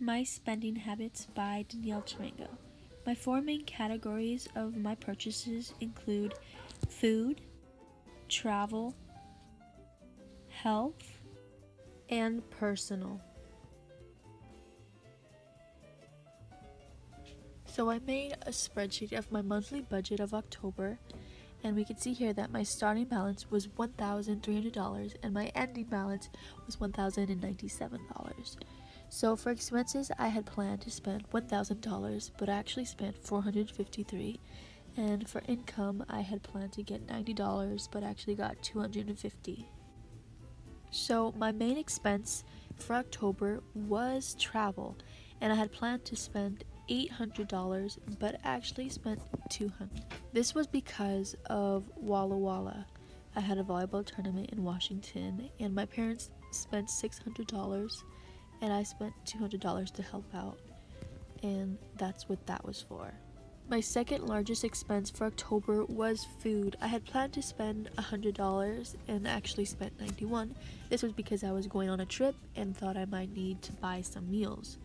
My Spending Habits by Danielle Tarango. My four main categories of my purchases include food, travel, health, and personal. So I made a spreadsheet of my monthly budget of October, and we can see here that my starting balance was $1,300 and my ending balance was $1,097. So for expenses, I had planned to spend $1,000, but I actually spent $453. And for income, I had planned to get $90, but I actually got $250. So my main expense for October was travel, and I had planned to spend $800, but actually spent $200. This was because of Walla Walla. I had a volleyball tournament in Washington, and my parents spent $600, and I spent $200 to help out, and that's what that was for. My second largest expense for October was food. I had planned to spend $100 and actually spent $91. This was because I was going on a trip and thought I might need to buy some meals.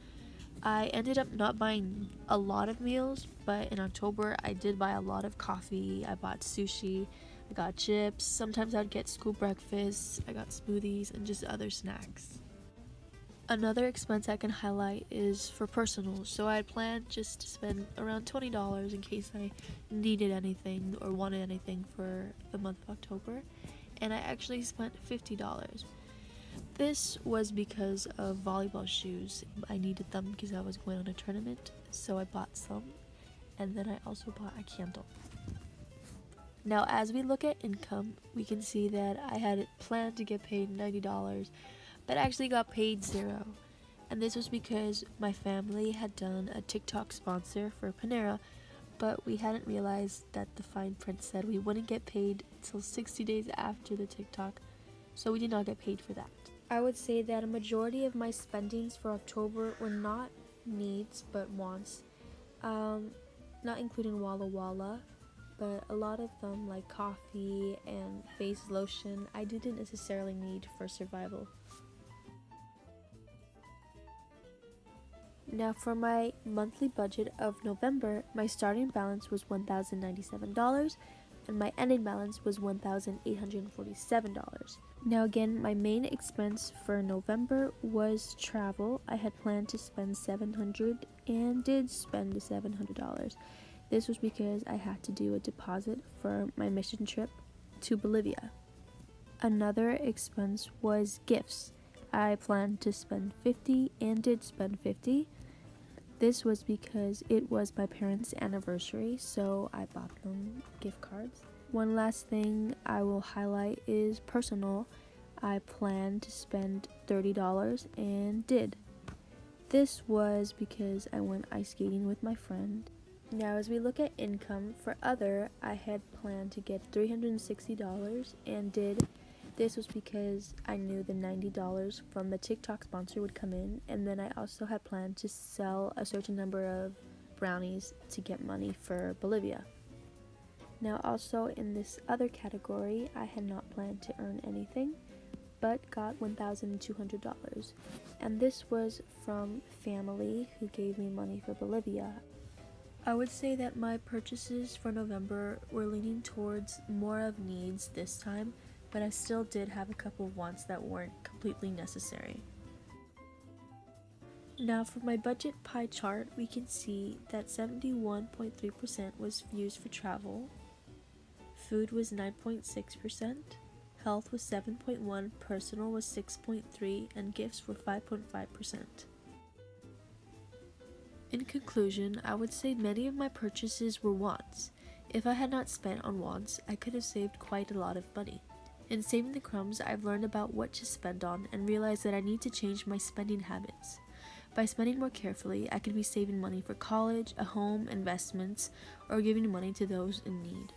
I ended up not buying a lot of meals, but in October I did buy a lot of coffee. I bought sushi, I got chips, sometimes I'd get school breakfast, I got smoothies, and just other snacks. Another expense I can highlight is for personal. So I had planned just to spend around $20 in case I needed anything or wanted anything for the month of October, and I actually spent $50. This was because of volleyball shoes. I needed them because I was going on a tournament, so I bought some, and then I also bought a candle. Now as we look at income, we can see that I had planned to get paid $90, but actually got paid $0. And this was because my family had done a TikTok sponsor for Panera, but we hadn't realized that the fine print said we wouldn't get paid until 60 days after the TikTok, so we did not get paid for that. I would say that a majority of my spendings for October were not needs but wants, not including Walla Walla, but a lot of them like coffee and face lotion I didn't necessarily need for survival. Now for my monthly budget of November, my starting balance was $1,097 and my ending balance was $1,847. Now again, my main expense for November was travel. I had planned to spend $700 and did spend the $700. This was because I had to do a deposit for my mission trip to Bolivia. Another expense was gifts. I planned to spend $50 and did spend $50. This was because it was my parents' anniversary, so I bought them gift cards. One last thing I will highlight is personal. I planned to spend $30 and did. This was because I went ice skating with my friend. Now as we look at income, for other, I had planned to get $360 and did. This was because I knew the $90 from the TikTok sponsor would come in, and then I also had planned to sell a certain number of brownies to get money for Bolivia. Now also in this other category, I had not planned to earn anything, but got $1,200, and this was from family who gave me money for Bolivia. I would say that my purchases for November were leaning towards more of needs this time, but I still did have a couple of wants that weren't completely necessary. Now for my budget pie chart, we can see that 71.3% was used for travel, food was 9.6%, health was 7.1%, personal was 6.3%, and gifts were 5.5%. In conclusion, I would say many of my purchases were wants. If I had not spent on wants, I could have saved quite a lot of money. In saving the crumbs, I've learned about what to spend on and realized that I need to change my spending habits. By spending more carefully, I could be saving money for college, a home, investments, or giving money to those in need.